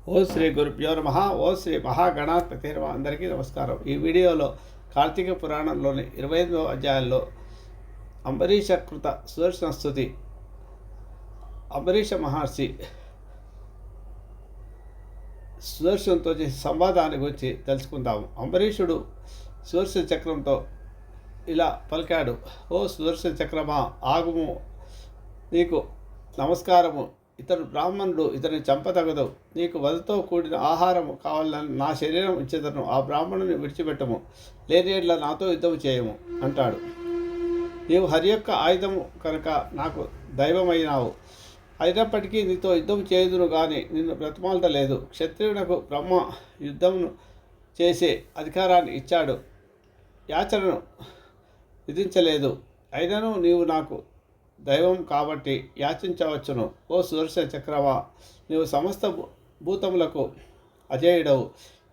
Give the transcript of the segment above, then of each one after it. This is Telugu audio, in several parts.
ఓ శ్రీ గురుభ్యో నమః. ఓ శ్రీ మహాగణాధిపతి నమః. అందరికీ నమస్కారం. ఈ వీడియోలో కార్తీక పురాణంలోని 25వ అధ్యాయంలో అంబరీష కృత సుదర్శన స్తుతి, అంబరీష మహర్షి సుదర్శనంతో చేసే సంవాదాన్ని గురించి తెలుసుకుందాము. అంబరీషుడు సుదర్శన చక్రంతో ఇలా పలికాడు: ఓ సుదర్శన చక్రమా, ఆగుము, నీకు నమస్కారము. ఇతడు బ్రాహ్మణుడు, ఇతని చంపతగదు. నీకు వధతో కూడిన ఆహారము కావాలని నా శరీరం ఇచ్చేదను. ఆ బ్రాహ్మణుని విడిచిపెట్టము, లేని యెడల నాతో యుద్ధము చేయము అంటాడు. నీవు హరి యొక్క ఆయుధము కనుక నాకు దైవమైనావు. అయినప్పటికీ నీతో యుద్ధం చేయుదును గాని నిన్ను బ్రతిమాలతలేదు. క్షత్రియునకు బ్రహ్మ యుద్ధమును చేసే అధికారాన్ని ఇచ్చాడు, యాచనను విధించలేదు. అయినను నీవు నాకు దైవం కాబట్టి యాచించవచ్చును. ఓ సుదర్శన చక్రమా, నీవు సమస్త భూతములకు అజేయుడవు.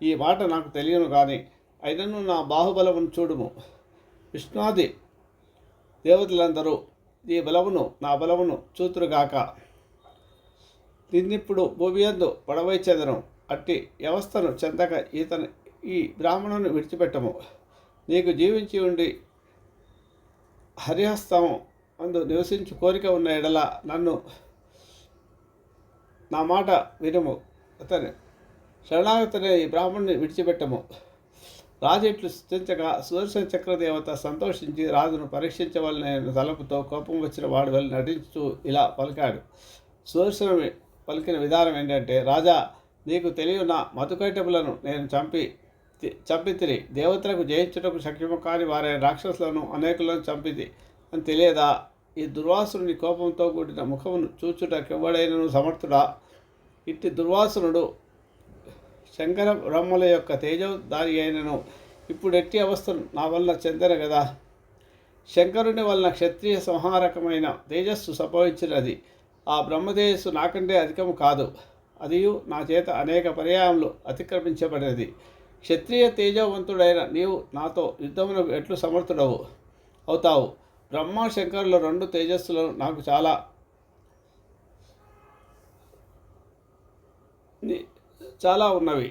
ఈ మాట నాకు తెలియను కానీ అయినను నా బాహుబలమును చూడుము. విష్ణువాది దేవతలందరూ ఈ బలమును నా బలమును చూతురుగాక. నిన్నిప్పుడు భూమియందు పడవైచెదను. అట్టి వ్యవస్థను చెందక ఈ బ్రాహ్మణుని విడిచిపెట్టము. నీకు జీవించి ఉండి హరిహస్తము అందు నివసించు కోరిక ఉన్న ఎడల నా మాట వినుము. అతని శరణాగతనే ఈ బ్రాహ్మణుని విడిచిపెట్టము. రాజు ఇట్లు స్థించగా సుదర్శన చక్రదేవత సంతోషించి రాజును పరీక్షించవలన తలపుతో కోపం వచ్చిన వాడు వెళ్ళి నటించుతూ ఇలా పలికాడు. సుదర్శనమి పలికిన విధానం ఏంటంటే: రాజా, నీకు తెలియన మధుకైటములను నేను చంపితిని. దేవతలకు జయించుటకు శక్యము కాని వారైన రాక్షసులను అనేకులను చంపితి అని తెలియదా? ఈ దుర్వాసుని కోపంతో కూడిన ముఖమును చూచుటకెవ్వడైనను సమర్థుడా? ఇట్టి దుర్వాసునుడు శంకర బ్రహ్మల యొక్క తేజోదారి అయినను ఇప్పుడు ఎట్టి అవస్థను నా వల్ల చెందను కదా. శంకరుని వలన క్షత్రియ సంహారకమైన తేజస్సు సంభవించినది. ఆ బ్రహ్మతేజస్సు నాకంటే అధికము కాదు. అదియు నా చేత అనేక పర్యాయములు అతిక్రమించబడినది. క్షత్రియ తేజవంతుడైన నీవు నాతో యుద్ధమునకు ఎట్లు సమర్థుడవు అవుతావు? బ్రహ్మ శంకరుల రెండు తేజస్సులను నాకు చాలా ఉన్నవి.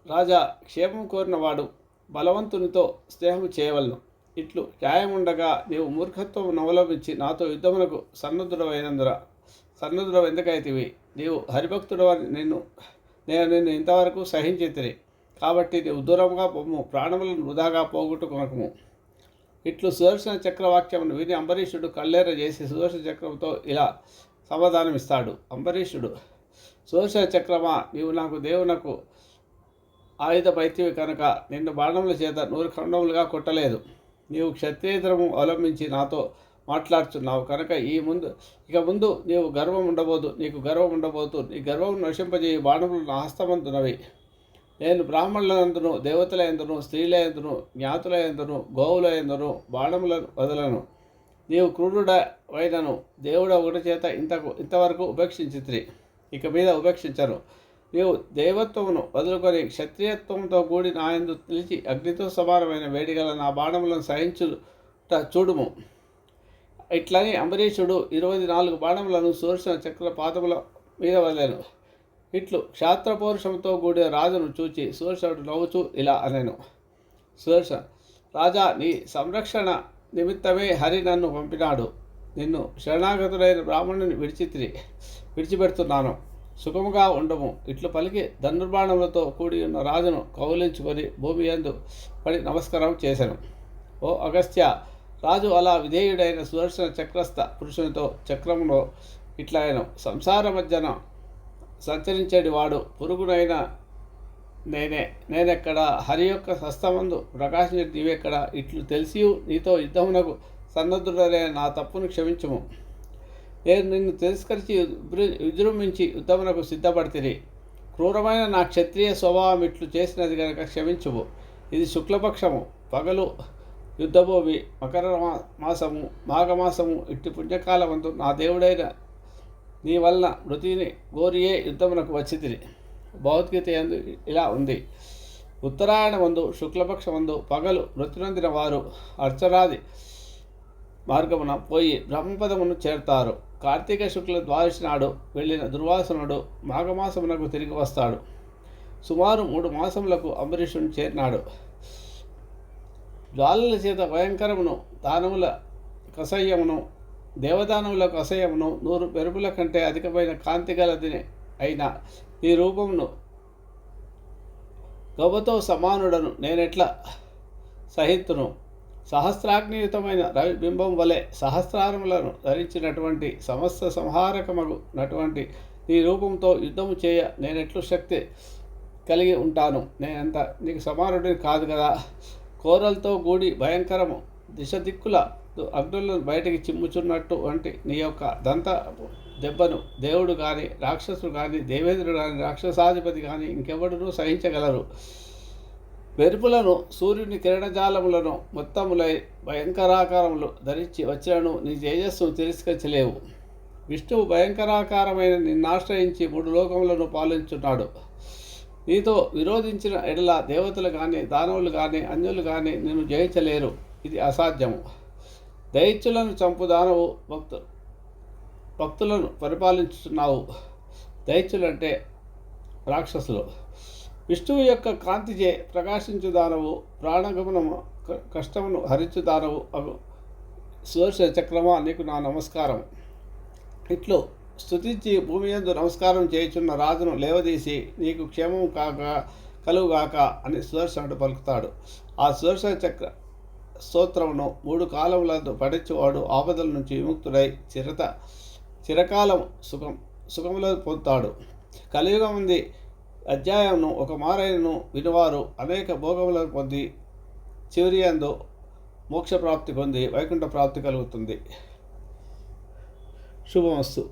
రాజా, క్షేమం కోరినవాడు బలవంతునితో స్నేహం చేయవలను. ఇట్లు న్యాయముండగా నీవు మూర్ఖత్వం అవలంబించి నాతో యుద్ధమునకు సన్నద్ధుడవు ఎందుకైతివి? నీవు హరిభక్తుడవని నేను నిన్ను ఇంతవరకు సహించితిని. కాబట్టి నీవు దూరంగా పొమ్ము, ప్రాణములను వృధాగా పోగొట్టుకొనకము. ఇట్లు సుదర్శన చక్రవాక్యమును విని అంబరీషుడు కళ్ళేర చేసి సుదర్శన చక్రంతో ఇలా సమాధానమిస్తాడు. అంబరీషుడు: సుదర్శన చక్రమా, నీవు నాకు దేవునకు ఆయుధమైతివి కనుక నిన్ను బాణముల చేత 100 ఖండములుగా కొట్టలేదు. నీవు క్షత్రియేతరము అవలంబించి నాతో మాట్లాడుచున్నావు కనుక ఇక ముందు నీకు గర్వం ఉండబోతు. నీ గర్వం నశింపజేయి బాణములు నా హస్తమందునవి. నేను బ్రాహ్మణులందును, దేవతలందును, స్త్రీలందును, జ్ఞాతులందును, గోవులందును బాణములను వదలను. నీవు క్రూరుడవైనను దేవుడు ఒకటి చేత ఇంతవరకు ఉపేక్షించితిరి, ఇక మీద ఉపేక్షించను. నీవు దైవత్వమును వదులుకొని క్షత్రియత్వంతో కూడి నాయందు నిలిచి అగ్నితో సమానమైన వేడిగల నా బాణములను సహించుట చూడుము. ఇట్లని అంబరీషుడు 24 బాణములను సుదర్శన చక్ర పాదముల మీద వదిలేను. ఇట్లు క్షాత్రపౌరుషంతో కూడిన రాజును చూచి సుదర్శనుడు నవ్వుచూ ఇలా అనెను: సుదర్శన రాజా, నీ సంరక్షణ నిమిత్తమే హరి నన్ను పంపినాడు. నిన్ను శరణాగతుడైన బ్రాహ్మణుని విడిచిపెడుతున్నాను. సుఖముగా ఉండము. ఇట్లు పలికి ధనుర్బాణములతో కూడి ఉన్న రాజును కౌలించుకొని భూమి యందు పడి నమస్కారం చేశాను. ఓ అగస్త్య, రాజు అలా విధేయుడైన సుదర్శన చక్రస్థ పురుషునితో చక్రములో ఇట్లా సంసార మధ్యన సంచరించేటి వాడు పురుగునైన నేనెక్కడ? హరి యొక్క హస్తమందు ప్రకాశించే నీవెక్కడ? ఇట్లు తెలిసి నీతో యుద్ధమునకు సన్నద్ధుడైన నా తప్పును క్షమించుము. నేను నిన్ను తిరస్కరించి విజృంభించి యుద్ధమునకు సిద్ధపడితిని. క్రూరమైన నా క్షత్రియ స్వభావం ఇట్లు చేసినది కనుక క్షమించుము. ఇది శుక్లపక్షము, పగలు యుద్ధభూమి, మకర మాసము, మాఘమాసము. ఇట్టి పుణ్యకాలమందు నా దేవుడైన నీ వలన మృతిని గోరియే యుద్ధమునకు వచ్చితిని. భగవద్గీత యందు ఇలా ఉంది: ఉత్తరాయణమందు శుక్లపక్షమందు పగలు మృతి నొందిన వారు అర్చరాది మార్గమున పోయి బ్రహ్మపదమును చేరుతారు. కార్తీక శుక్ల ద్వాదశి నాడు వెళ్ళిన దుర్వాసనుడు మాఘమాసమునకు తిరిగి వస్తాడు. సుమారు 3 మాసములకు అంబరీషుని చేరినాడు. జ్వాలల చేత భయంకరమును, దానముల కసయ్యమును, దేవదానములకు అసహ్యమును, 100 మెరుపుల కంటే అధికమైన కాంతి గలది అయిన ఈ రూపమును గవ్వతో సమానుడను నేనెట్లా సహిత్తును? సహస్రాగ్నియుతమైన రవిబింబం వలె సహస్రారములను ధరించినటువంటి సమస్త సంహారకమగునటువంటి నీ రూపంతో యుద్ధము చేయ నేనెట్లు శక్తి కలిగి ఉంటాను? నేనంత నీకు సమానుడిని కాదు కదా. కోరలతో కూడి భయంకరము దిశ దిక్కుల అగ్నులను బయటికి చిమ్ముచున్నట్టు వంటి నీ యొక్క దంత దెబ్బను దేవుడు కానీ, రాక్షసుడు కానీ, దేవేంద్రుడు కానీ, రాక్షసాధిపతి కానీ ఇంకెవడునూ సహించగలరు. మెరుపులను, సూర్యుని కిరణజాలములను మొత్తములై భయంకరాకారములు ధరించి వచ్చినను నీ తేజస్సును తిరస్కరించలేవు. విష్ణువు భయంకరాకారమైన నిన్నాశ్రయించి 3 లోకములను పాలించున్నాడు. నీతో విరోధించిన ఎడల దేవతలు కానీ, దానవులు కానీ, అన్యులు కానీ నిన్ను జయించలేరు. ఇది అసాధ్యము. దైత్యులను చంపు దానవు భక్తులను పరిపాలించుతున్నావు. దైత్యులంటే రాక్షసులు. విష్ణువు యొక్క కాంతిచే ప్రకాశించు దానవు, ప్రాణగమనము కష్టమును హరించు దానవు అగు సుదర్శన చక్రమా, నీకు నా నమస్కారం. ఇట్లు స్తుతించి భూమి యందు నమస్కారం చేయుచున్న రాజును లేవదీసి నీకు క్షేమం కలుగుగాక అని సుదర్శనుడు పలుకుతాడు. ఆ సుదర్శన చక్ర స్తోత్రమును 3 కాలములందు పఠించువాడు ఆపదల నుంచి విముక్తుడై చిరకాలం సుఖములను పొందుతాడు. కలియుగముంది అధ్యాయంను ఒక మారైనను వినువారు అనేక భోగములను పొంది చివరి యందు మోక్ష ప్రాప్తి పొంది వైకుంఠ ప్రాప్తి కలుగుతుంది. శుభమస్తు.